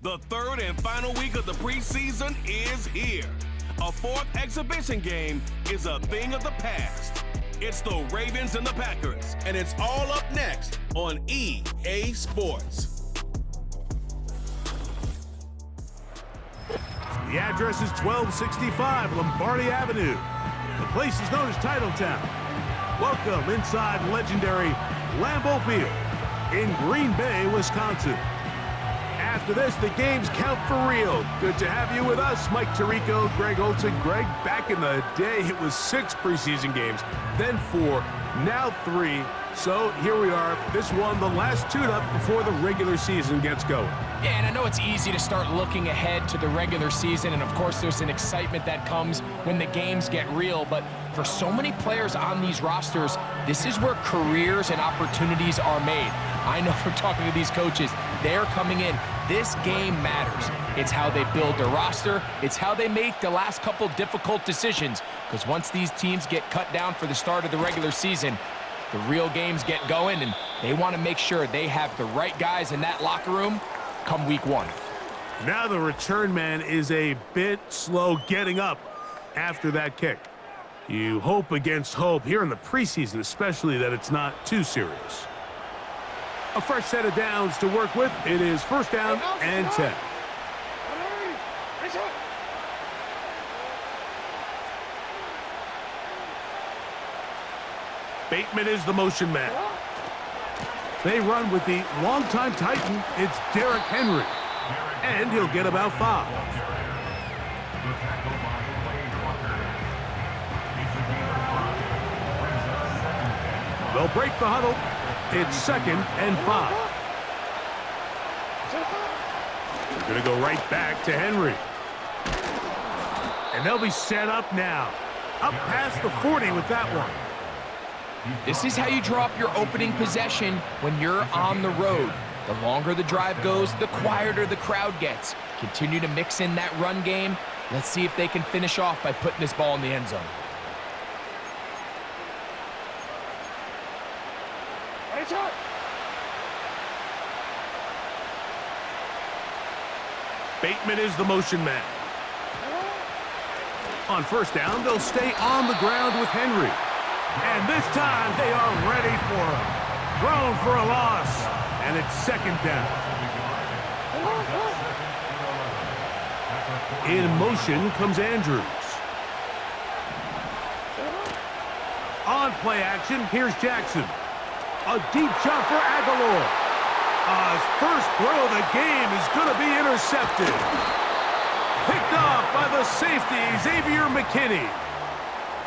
The third and final week of the preseason is here. A fourth exhibition game is a thing of the past. It's the Ravens and the Packers, and it's all up next on EA Sports. The address is 1265 Lombardi Avenue. The place is known as Titletown. Welcome inside legendary Lambeau Field in Green Bay, Wisconsin. After this, the games count for real. Good to have you with us, Mike Tirico, Greg Olson. Greg, back in the day, it was 6 preseason games, then 4, now 3. So here we are. This one, the last tune-up before the regular season gets going. Yeah, and I know it's easy to start looking ahead to the regular season, and of course there's an excitement that comes when the games get real, but for so many players on these rosters, this is where careers and opportunities are made. I know from talking to these coaches, they're coming in. This game matters. It's how they build their roster. It's how they make the last couple difficult decisions, because once these teams get cut down for the start of the regular season, the real games get going, and they want to make sure they have the right guys in that locker room come week 1. Now the return man is a bit slow getting up after that kick. You hope against hope here in the preseason, especially, that it's not too serious. A fresh set of downs to work with. It is first down and 10. Bateman is the motion man. They run with the longtime Titan. It's Derrick Henry. And he'll get about 5. They'll break the huddle. It's second and 5. They're going to go right back to Henry. And they'll be set up now. Up past the 40 with that one. This is how you draw up your opening possession when you're on the road. The longer the drive goes, the quieter the crowd gets. Continue to mix in that run game. Let's see if they can finish off by putting this ball in the end zone. Bateman is the motion man. On first down, they'll stay on the ground with Henry. And this time, they are ready for him. Thrown for a loss. And it's second down. In motion comes Andrews. On play action, here's Jackson. A deep shot for Aguilar. His first throw of the game is going to be intercepted. Picked off by the safety, Xavier McKinney.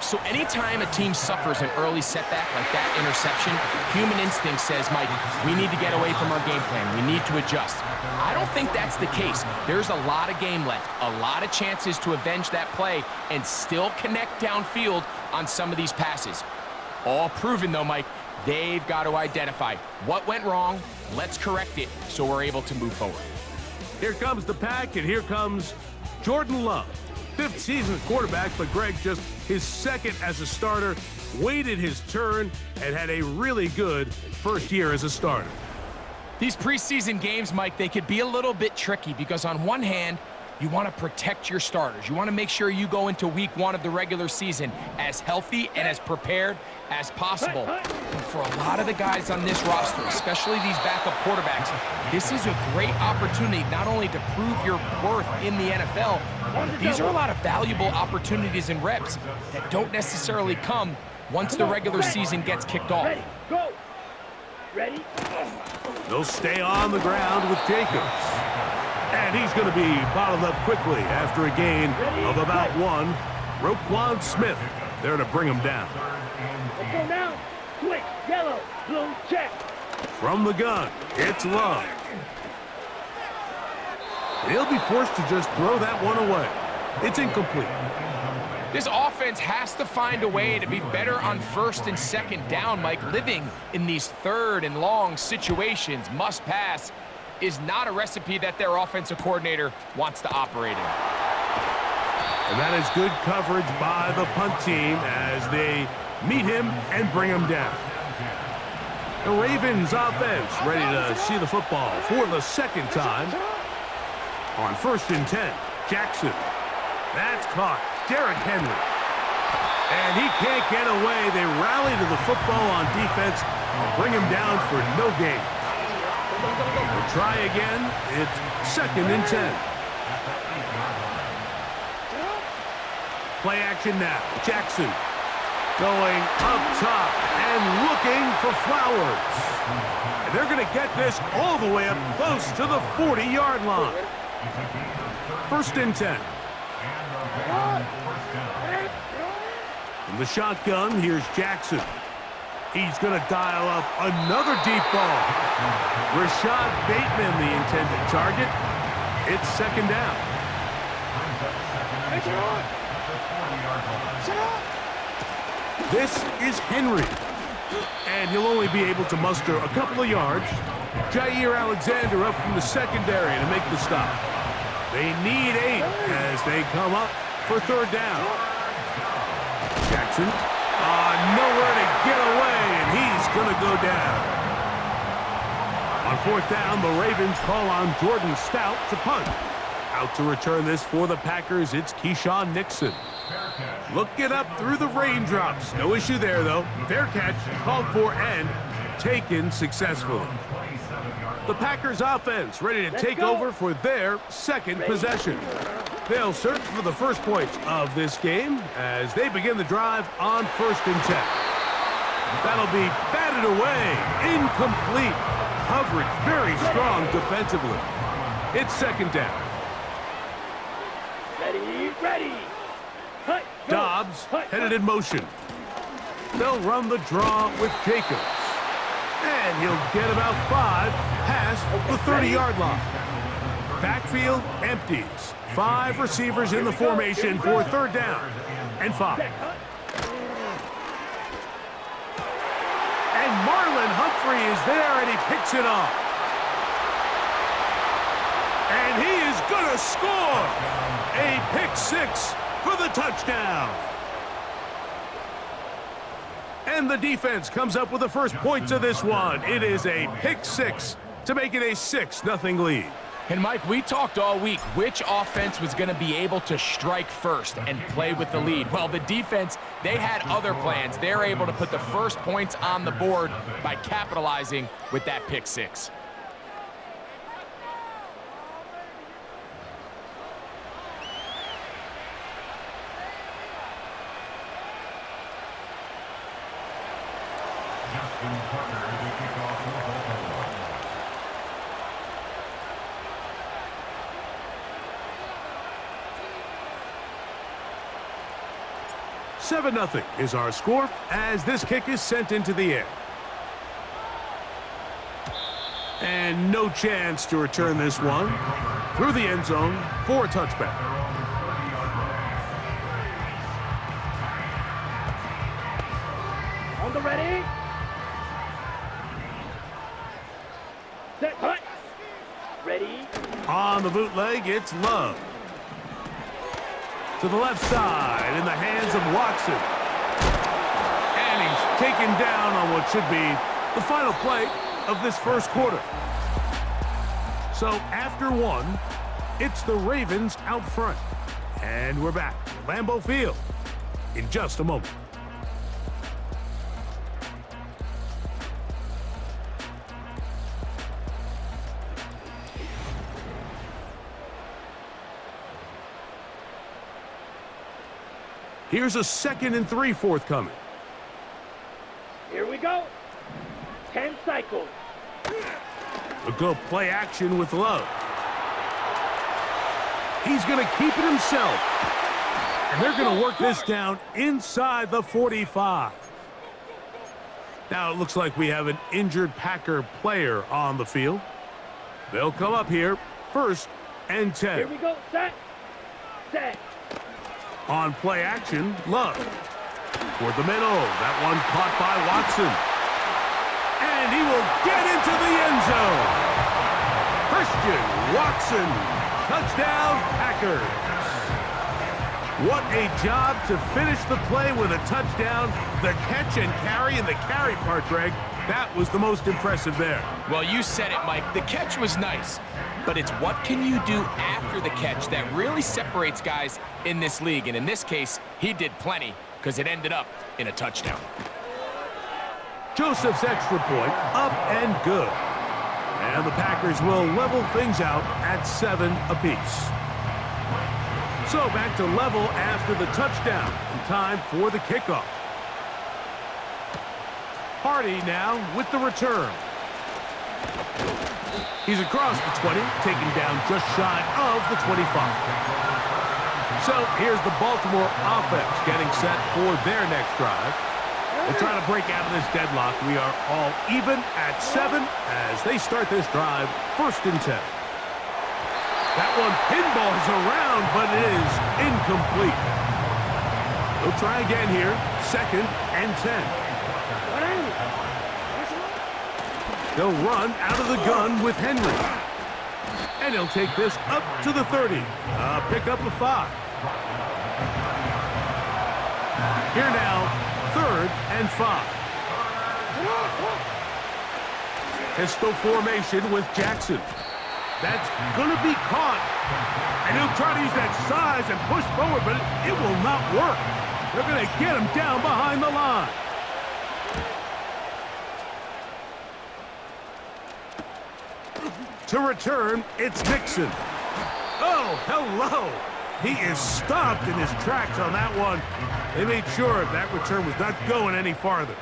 So anytime a team suffers an early setback like that interception, human instinct says, Mike, we need to get away from our game plan. We need to adjust. I don't think that's the case. There's a lot of game left, a lot of chances to avenge that play and still connect downfield on some of these passes. All proven, though, Mike, they've got to identify what went wrong. Let's correct it so we're able to move forward. Here comes the pack, and here comes Jordan Love. 5th season quarterback, but Greg just his 2nd as a starter, waited his turn, and had a really good first year as a starter. These preseason games, Mike, they could be a little bit tricky because on one hand, you want to protect your starters. You want to make sure you go into week 1 of the regular season as healthy and as prepared as possible. But for a lot of the guys on this roster, especially these backup quarterbacks, this is a great opportunity not only to prove your worth in the NFL, but these are a lot of valuable opportunities and reps that don't necessarily come once the regular season gets kicked off. Ready? They'll stay on the ground with Jacobs. And he's going to be bottled up quickly after a gain of about 1. Roquan Smith there to bring him down. Let's go now. Quick, yellow, blue, check. From the gun, it's Love. He'll be forced to just throw that one away. It's incomplete. This offense has to find a way to be better on 1st and 2nd down, Mike. Living in these 3rd and long situations, must pass, is not a recipe that their offensive coordinator wants to operate in. And that is good coverage by the punt team as they meet him and bring him down. The Ravens offense ready to see the football for the 2nd time. On 1st and 10, Jackson. That's caught. Derrick Henry. And he can't get away. They rally to the football on defense and bring him down for no gain. They'll try again. It's 2nd and 10. Play action now. Jackson going up top and looking for Flowers. And they're going to get this all the way up close to the 40-yard line. 1st and 10. From the shotgun, here's Jackson. He's going to dial up another deep ball. Rashad Bateman, the intended target. It's 2nd down. This is Henry. And he'll only be able to muster a couple of yards. Jair Alexander up from the secondary to make the stop. They need 8 as they come up for 3rd down. Jackson, nowhere to get away, and he's going to go down. On 4th down, the Ravens call on Jordan Stout to punt. Out to return this for the Packers, it's Keyshawn Nixon. Looking up through the raindrops. No issue there, though. Fair catch, called for, and taken successfully. The Packers offense ready to take over for their 2nd possession. They'll search for the first points of this game as they begin the drive on 1st and 10. That'll be batted away. Incomplete. Coverage very strong defensively. It's 2nd down. Ready. Cut, go. Dobbs headed in motion. They'll run the draw with Jacobs. And he'll get about 5 past the 30-yard line. Backfield empties. 5 receivers in the formation for 3rd down and 5. And Marlon Humphrey is there, and he picks it off. And he is going to score a pick 6 for the touchdown. And the defense comes up with the first points of this one. It is a pick 6 to make it a 6-0 lead. And Mike, we talked all week which offense was going to be able to strike first and play with the lead. Well, the defense, they had other plans. They're able to put the first points on the board by capitalizing with that pick 6. Seven 7-0 is our score as this kick is sent into the air. And no chance to return this one through the end zone for a touchback. On the ready. Set, cut. Ready. On the bootleg, it's Love. To the left side in the hands of Watson. And he's taken down on what should be the final play of this first quarter. So after 1, it's the Ravens out front. And we're back to Lambeau Field in just a moment. Here's a 2nd and 3 forthcoming. Here we go. 10 cycles. A go play action with Love. He's going to keep it himself. And they're going to work this down inside the 45. Now it looks like we have an injured Packer player on the field. They'll come up here 1st and 10. Here we go. Set. Set. On play action, Love. Toward the middle. That one caught by Watson. And he will get into the end zone. Christian Watson. Touchdown, Packers. What a job to finish the play with a touchdown. The catch and carry, and the carry part, Greg, that was the most impressive there. Well, you said it, Mike. The catch was nice. but it's what can you do after the catch that really separates guys in this league. And in this case, he did plenty because it ended up in a touchdown. Joseph's extra point up and good. And the Packers will level things out at 7 apiece. So back to level after the touchdown. And time for the kickoff. Hardy now with the return. He's across the 20, taken down just shy of the 25. So here's the Baltimore offense getting set for their next drive. They'll try to break out of this deadlock. We are all even at 7 as they start this drive, 1st and 10. That one pinballs around, but it is incomplete. They'll try again here, 2nd and 10. They'll run out of the gun with Henry. And he'll take this up to the 30. Pick up a 5. Here now, 3rd and 5. Pistol formation with Jackson. That's going to be caught. And he'll try to use that size and push forward, but it will not work. They're going to get him down behind the line. To return, it's Nixon. Oh, hello. He is stopped in his tracks on that one. They made sure that return was not going any farther.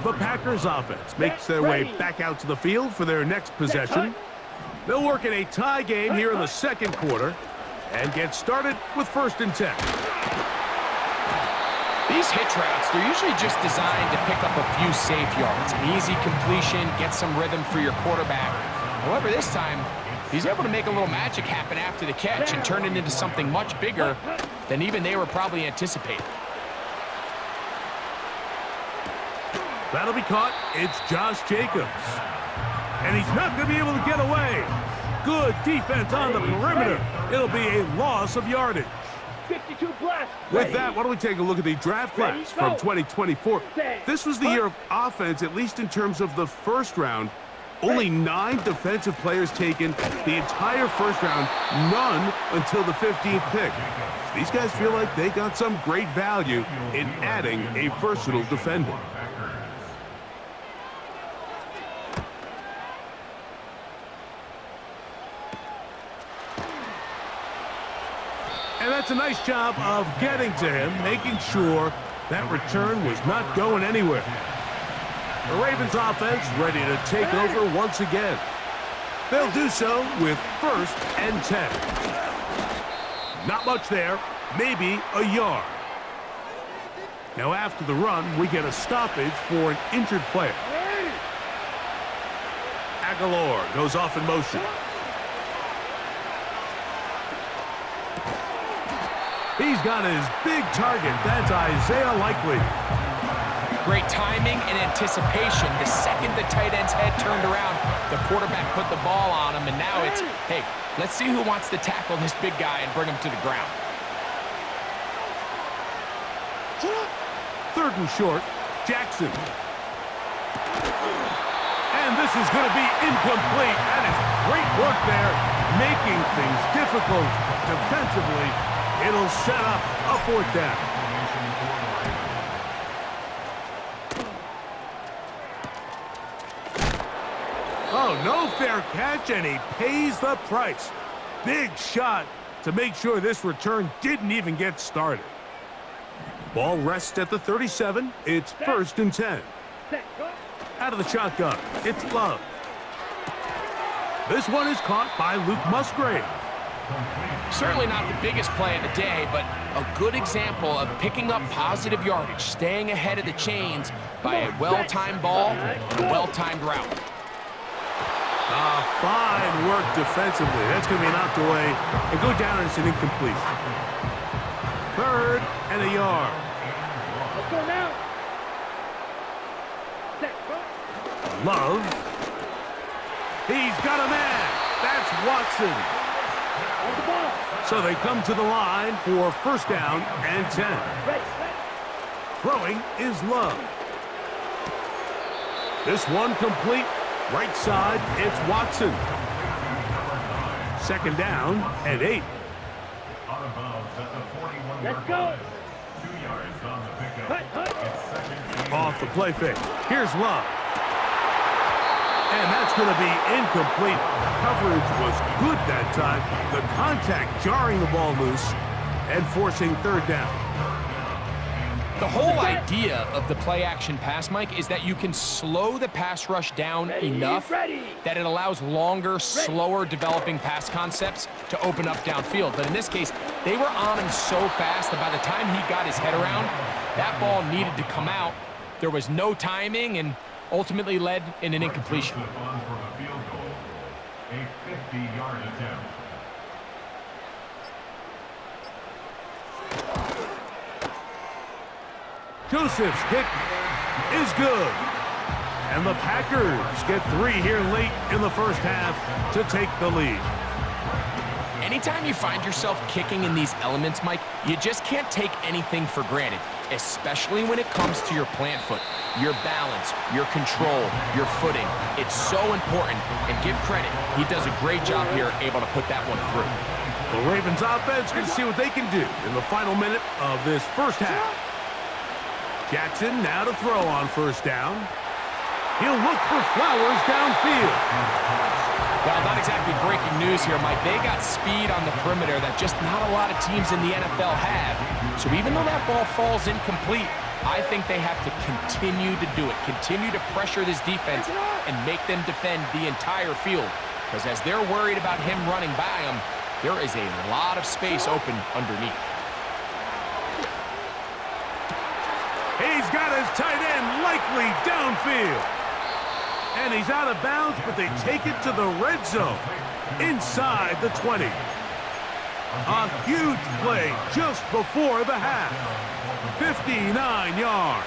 The Packers offense makes their way back out to the field for their next possession. They'll work in a tie game here in the 2nd quarter and get started with 1st and 10. These hitch routes, they're usually just designed to pick up a few safe yards. An easy completion, get some rhythm for your quarterback. However, this time, he's able to make a little magic happen after the catch and turn it into something much bigger than even they were probably anticipating. That'll be caught. It's Josh Jacobs. And he's not going to be able to get away. Good defense on the perimeter. It'll be a loss of yardage. 52 blast. With that, why don't we take a look at the draft class from 2024. This was the year of offense, at least in terms of the 1st round. Only 9 defensive players taken the entire 1st round, none until the 15th pick. These guys feel like they got some great value in adding a versatile defender. And that's a nice job of getting to him, making sure that return was not going anywhere. The Ravens offense ready to take over once again. They'll do so with 1st and 10. Not much there, maybe a yard. Now after the run, we get a stoppage for an injured player. Aguilar goes off in motion. He's got his big target. That's Isaiah Likely. Great timing and anticipation. The second the tight end's head turned around, the quarterback put the ball on him, and now it's, hey, let's see who wants to tackle this big guy and bring him to the ground. 3rd and short, Jackson. And this is going to be incomplete. That is great work there, making things difficult defensively. It'll set up a 4th down. Oh, no fair catch, and he pays the price. Big shot to make sure this return didn't even get started. Ball rests at the 37. It's 1st and 10. Out of the shotgun, it's Love. This one is caught by Luke Musgrave. Certainly not the biggest play of the day, but a good example of picking up positive yardage, staying ahead of the chains by a well-timed ball and a well-timed route. Fine work defensively. That's going to be knocked away and go down as an incomplete. 3rd and a yard. Let's go now. Love. He's got a man. That's Watson. So they come to the line for 1st down and 10. Throwing is Love. This one complete. Right side, it's Watson. Second down and 8. Let's go. Off the play fake. Here's Love. And that's going to be incomplete. Coverage was good that time. The contact jarring the ball loose and forcing third down. The whole idea of the play-action pass, Mike, is that you can slow the pass rush down enough that it allows longer, slower developing pass concepts to open up downfield. But in this case, they were on him so fast that by the time he got his head around, that ball needed to come out. There was no timing and ultimately led in an incompletion. A 50-yard attempt. Joseph's kick is good. And the Packers get 3 here late in the first half to take the lead. Anytime you find yourself kicking in these elements, Mike, you just can't take anything for granted, especially when it comes to your plant foot, your balance, your control, your footing. It's so important, and give credit, he does a great job here able to put that one through. The Ravens offense can see what they can do in the final minute of this first half. Jackson now to throw on first down. He'll look for Flowers downfield. Well, not exactly breaking news here, Mike. They got speed on the perimeter that just not a lot of teams in the NFL have. So even though that ball falls incomplete, I think they have to continue to do it, continue to pressure this defense and make them defend the entire field. Because as they're worried about him running by them, there is a lot of space open underneath. He's got his tight end likely downfield. And he's out of bounds, but they take it to the red zone inside the 20. A huge play just before the half. 59 yards.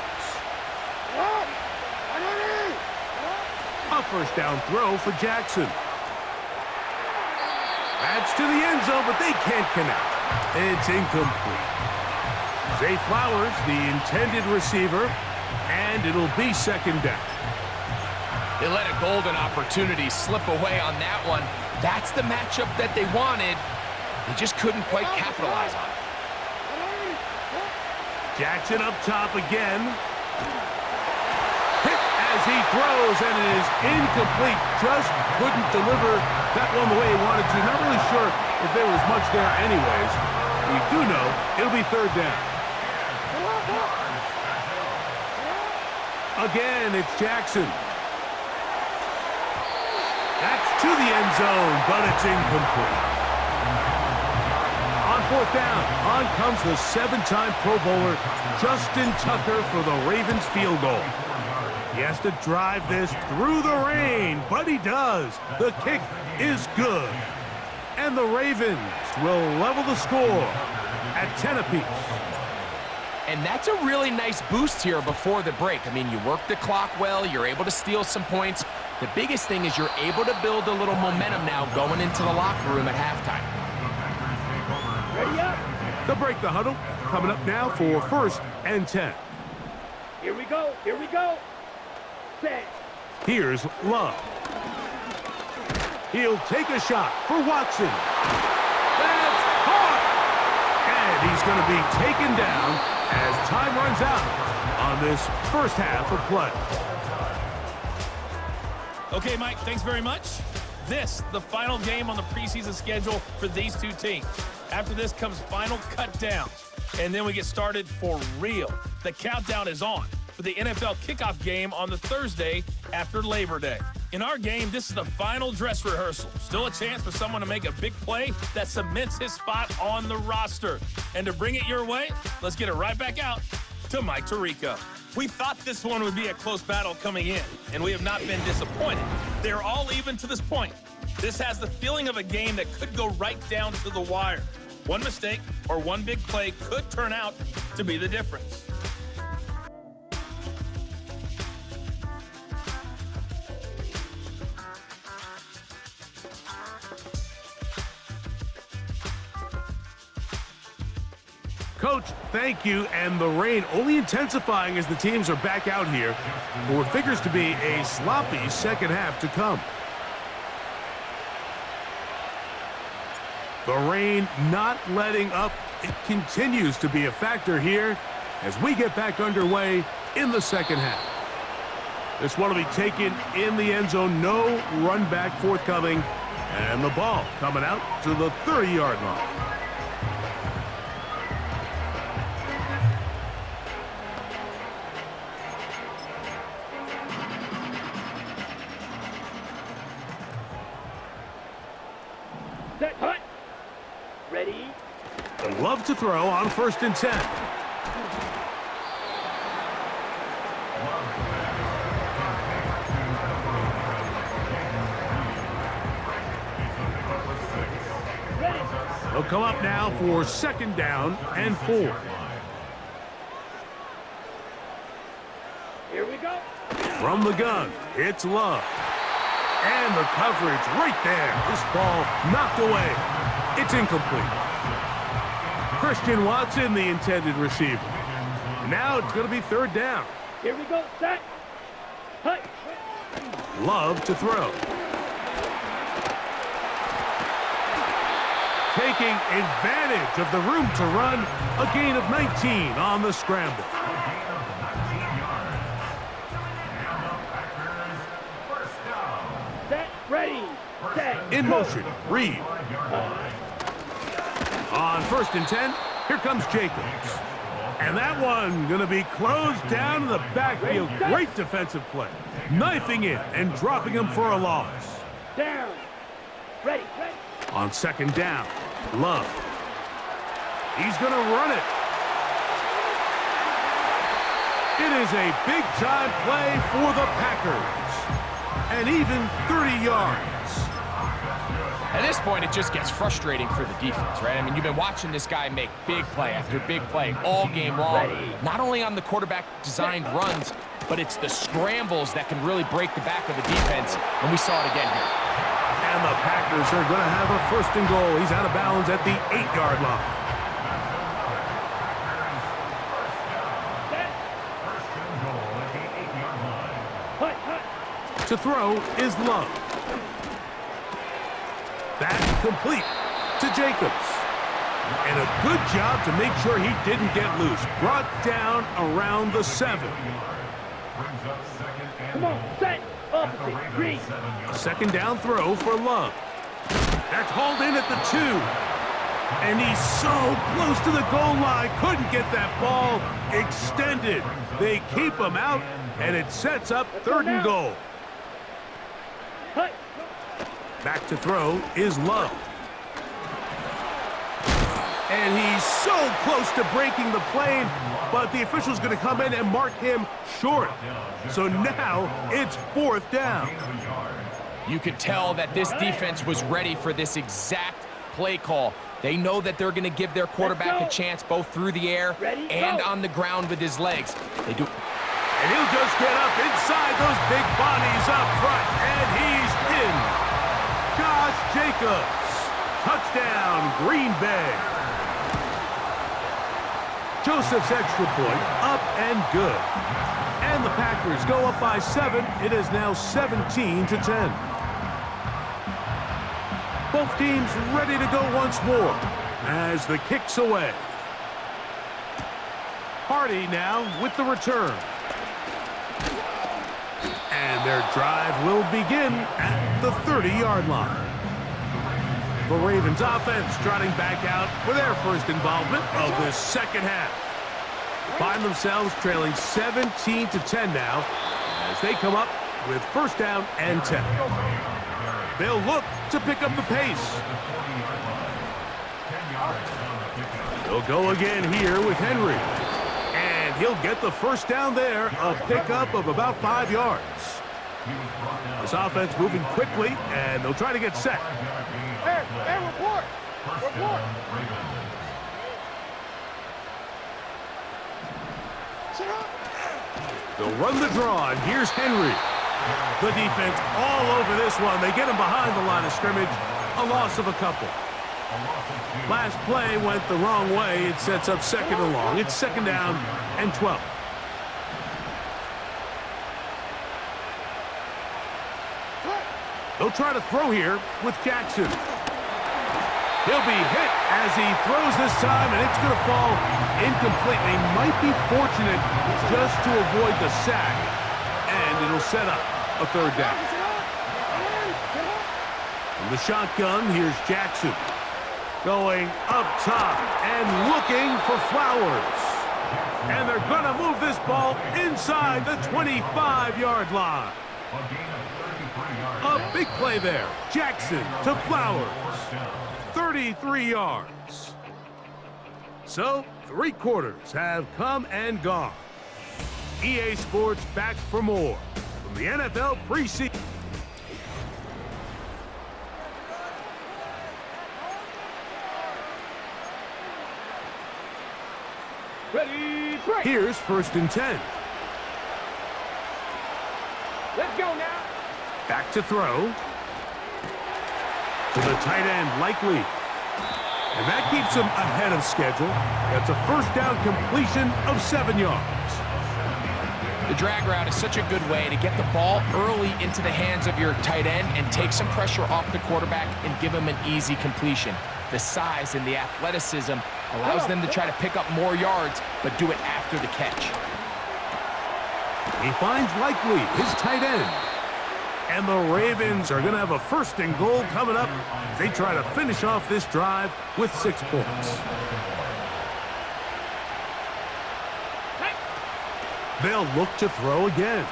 A first down throw for Jackson. That's to the end zone, but they can't connect. It's incomplete. Zay Flowers, the intended receiver, and it'll be second down. They let a golden opportunity slip away on that one. That's the matchup that they wanted. They just couldn't quite capitalize on it. Jackson up top again. Hit as he throws, and it is incomplete. Just couldn't deliver that one the way he wanted to. Not really sure if there was much there anyways. We do know it'll be third down. Again, it's Jackson. That's to the end zone, but it's incomplete. On fourth down, on comes the 7-time Pro Bowler, Justin Tucker, for the Ravens field goal. He has to drive this through the rain, but he does. The kick is good. And the Ravens will level the score at 10 apiece. And that's a really nice boost here before the break. I mean, you work the clock well, you're able to steal some points. The biggest thing is you're able to build a little momentum now going into the locker room at halftime. Ready up. The break the huddle coming up now for 1st and 10. Here we go. Here we go. Set. Here's Love. He'll take a shot for Watson. That's caught! And he's going to be taken down as time runs out on this first half of play. Okay, Mike, thanks very much. This, the final game on the preseason schedule for these two teams. After this comes final cut downs, and then we get started for real. The countdown is on for the NFL kickoff game on the Thursday after Labor Day. In our game, this is the final dress rehearsal. Still a chance for someone to make a big play that cements his spot on the roster. And to bring it your way, let's get it right back out to Mike Tirico. We thought this one would be a close battle coming in, and we have not been disappointed. They're all even to this point. This has the feeling of a game that could go right down to the wire. One mistake or one big play could turn out to be the difference. Coach, thank you, and the rain only intensifying as the teams are back out here for what figures to be a sloppy second half to come. The rain not letting up. It continues to be a factor here as we get back underway in the second half. This one will be taken in the end zone. No run back forthcoming. And the ball coming out to the 30-yard line. Set, hut. Ready. Love to throw on 1st and 10. They'll come up now for 2nd down and 4. Here we go. From the gun, it's Love. And the coverage right there. This ball knocked away. It's incomplete. Christian Watson, the intended receiver. And now it's going to be 3rd down. Here we go. Set. Hut. Love to throw. Taking advantage of the room to run, a gain of 19 on the scramble. Set. Ready. Set. In motion, Reed. On 1st and 10, here comes Jacobs. And that one going to be closed down in the backfield. Great defensive play. Knifing in and dropping him for a loss. Down. Ready. Ready. On 2nd down, Love. He's going to run it. It is a big-time play for the Packers. And even 30 yards. At this point, it just gets frustrating for the defense, right? I mean, you've been watching this guy make big play after big play all game long. Not only on the quarterback-designed runs, but it's the scrambles that can really break the back of the defense, and we saw it again here. And the Packers are going to have a 1st and goal. He's out of bounds at the 8-yard line. To throw is Love. That's complete to Jacobs. And a good job to make sure he didn't get loose. Brought down around the 7. Come on. Set. Opposite. Green. A 2nd down throw for Love. That's hauled in at the 2. And he's so close to the goal line. Couldn't get that ball extended. They keep him out, and it sets up 3rd and goal. Hut. Back to throw is Love. And he's so close to breaking the plane, but the official's going to come in and mark him short. So now it's 4th down. You could tell that this defense was ready for this exact play call. They know that they're going to give their quarterback a chance both through the air and on the ground with his legs. They do. And he'll just get up inside those big bodies up front, and he's in. Josh Jacobs. Touchdown, Green Bay. Joseph's extra point up and good. And the Packers go up by 7. It is now 17-10. Both teams ready to go once more as the kick's away. Hardy now with the return. And their drive will begin at the 30-yard line. The Ravens offense trotting back out for their first involvement of this second half. Find themselves trailing 17-10 now as they come up with 1st down and 10. They'll look to pick up the pace. They'll go again here with Henry. And he'll get the 1st down there, a pickup of about 5 yards. This offense moving quickly, and they'll try to get set. Hey, report. Report. They'll run the draw, and here's Henry. The defense all over this one. They get him behind the line of scrimmage. A loss of a couple. Last play went the wrong way. It sets up 2nd and long. It's 2nd down and 12. They'll try to throw here with Jackson. He'll be hit as he throws this time, and it's going to fall incomplete. They might be fortunate just to avoid the sack, and it'll set up a third down. From the shotgun, here's Jackson. Going up top and looking for Flowers. And they're going to move this ball inside the 25-yard line. A big play there. Jackson to Flowers. 33 yards. So, 3 quarters have come and gone. EA Sports back for more from the NFL preseason. Ready, break. Here's 1st and 10. Let's go now. Back to throw. To the tight end, Likely. And that keeps him ahead of schedule. That's a 1st down completion of 7 yards. The drag route is such a good way to get the ball early into the hands of your tight end and take some pressure off the quarterback and give him an easy completion. The size and the athleticism allows them to try to pick up more yards, but do it after the catch. He finds Likely, his tight end. And the Ravens are going to have a 1st and goal coming up as they try to finish off this drive with 6 points. They'll look to throw again.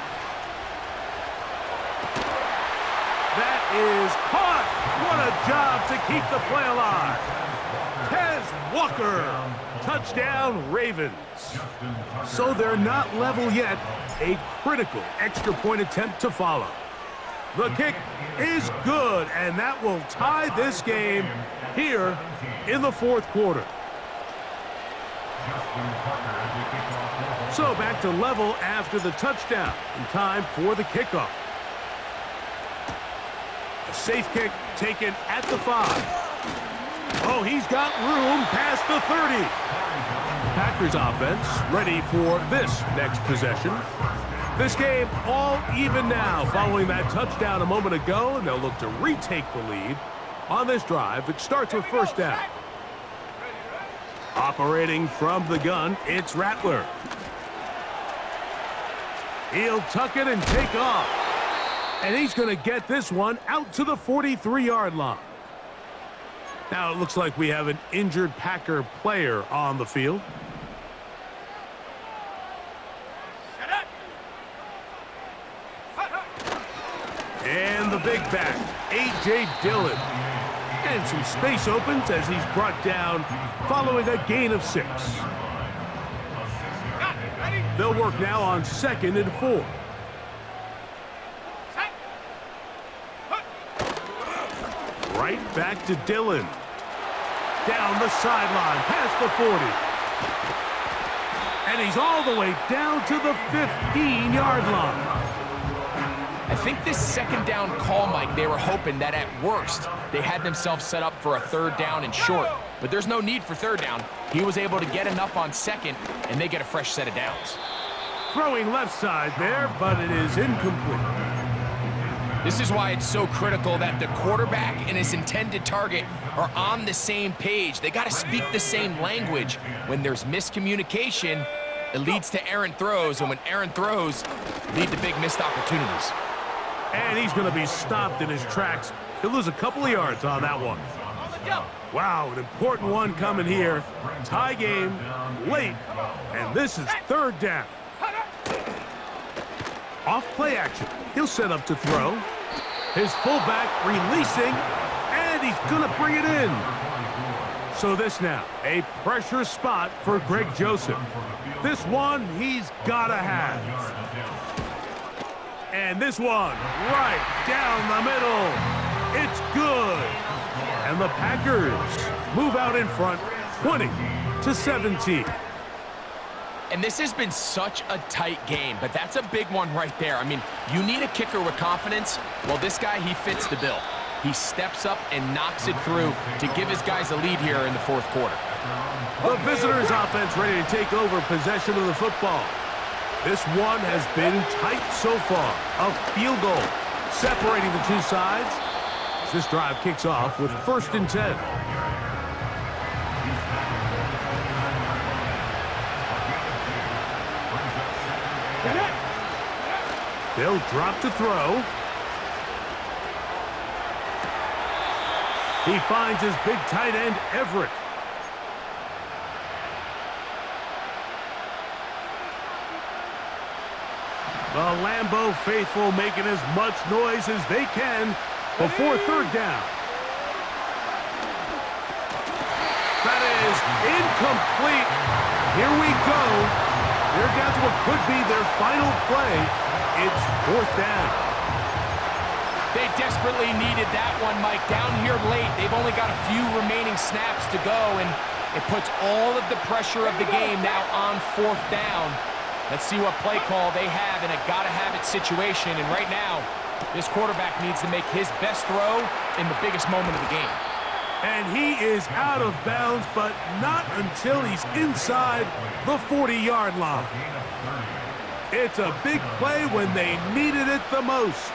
That is caught. What a job to keep the play alive. Tez Walker. Touchdown, Ravens. So they're not level yet. A critical extra point attempt to follow. The kick is good, and that will tie this game here in the 4th quarter. So back to level after the touchdown, and time for the kickoff. A safe kick taken at the 5. Oh, he's got room past the 30. Packers offense ready for this next possession. This game all even now following that touchdown a moment ago, and they'll look to retake the lead on this drive. It starts with 1st down. Operating from the gun, it's Rattler. He'll tuck it and take off. And he's going to get this one out to the 43-yard line. Now it looks like we have an injured Packer player on the field. And the big back, A.J. Dillon. And some space opens as he's brought down following a gain of 6. They'll work now on 2nd and 4. Right back to Dillon. Down the sideline, past the 40. And he's all the way down to the 15-yard line. I think this 2nd down call, Mike, they were hoping that at worst they had themselves set up for a 3rd down and short. But there's no need for 3rd down. He was able to get enough on 2nd, and they get a fresh set of downs. Throwing left side there, but it is incomplete. This is why it's so critical that the quarterback and his intended target are on the same page. They got to speak the same language. When there's miscommunication, it leads to errant throws, and when errant throws lead to big missed opportunities. And he's going to be stopped in his tracks. He'll lose a couple of yards on that one. Wow, an important one coming here. Tie game, late, and this is 3rd down. Off play action. He'll set up to throw. His fullback releasing, and he's going to bring it in. So this now, a pressure spot for Greg Joseph. This one he's got to have. And this one, right down the middle. It's good. And the Packers move out in front, 20-17. And this has been such a tight game, but that's a big one right there. I mean, you need a kicker with confidence. Well, this guy, he fits the bill. He steps up and knocks it through to give his guys a lead here in the 4th quarter. The visitors' offense ready to take over possession of the football. This one has been tight so far. A field goal separating the two sides as this drive kicks off with 1st and 10. They'll drop to throw. He finds his big tight end, Everett. The Lambeau faithful making as much noise as they can before third down. That is incomplete. Here we go. They're down to what could be their final play. It's fourth down. They desperately needed that one, Mike. Down here late, they've only got a few remaining snaps to go, and it puts all of the pressure of the game now on fourth down. Let's see what play call they have in a gotta-have-it situation, and right now, this quarterback needs to make his best throw in the biggest moment of the game. And he is out of bounds, but not until he's inside the 40-yard line. It's a big play when they needed it the most.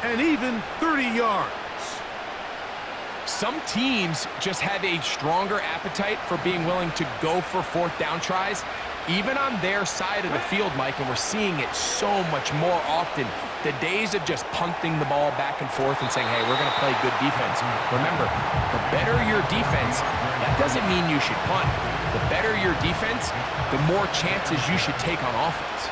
And even 30 yards. Some teams just have a stronger appetite for being willing to go for fourth down tries, even on their side of the field, Mike, and we're seeing it so much more often. The days of just punting the ball back and forth and saying, hey, we're going to play good defense. Remember, the better your defense, that doesn't mean you should punt. The better your defense, the more chances you should take on offense.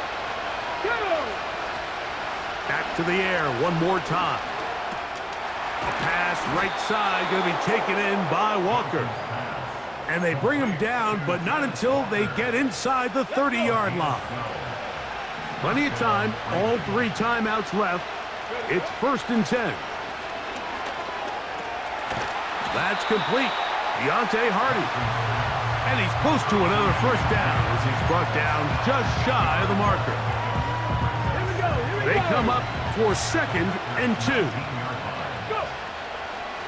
Back to the air one more time. A pass right side going to be taken in by Walker. And they bring him down, but not until they get inside the 30-yard line. Plenty of time, all 3 timeouts left. It's 1st and 10. That's complete. Deontay Hardy. And he's close to another first down as he's brought down just shy of the marker. They come up for 2nd and 2.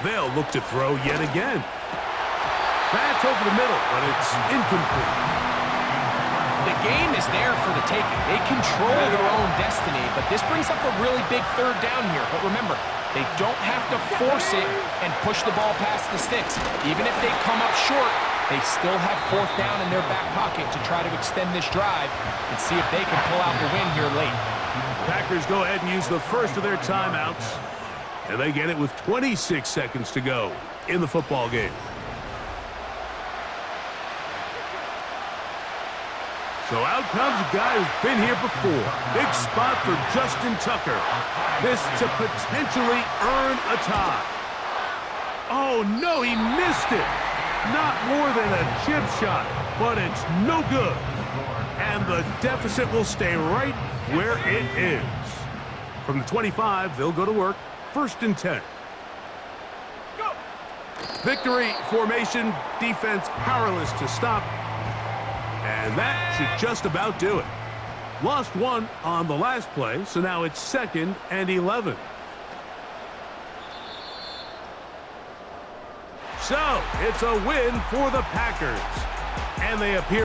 They'll look to throw yet again. That's over the middle, but it's incomplete. The game is there for the taking. They control their own destiny, but this brings up a really big third down here. But remember, they don't have to force it and push the ball past the sticks. Even if they come up short, they still have fourth down in their back pocket to try to extend this drive and see if they can pull out the win here late. Packers go ahead and use the first of their timeouts, and they get it with 26 seconds to go in the football game. So out comes a guy who's been here before. Big spot for Justin Tucker. This to potentially earn a tie. Oh, no, he missed it. Not more than a chip shot, but it's no good. And the deficit will stay right where it is. From the 25, they'll go to work. 1st and 10. Go. Victory formation, defense powerless to stop. And that should just about do it. Lost 1 on the last play, so now it's 2nd and 11. So, it's a win for the Packers. And they appear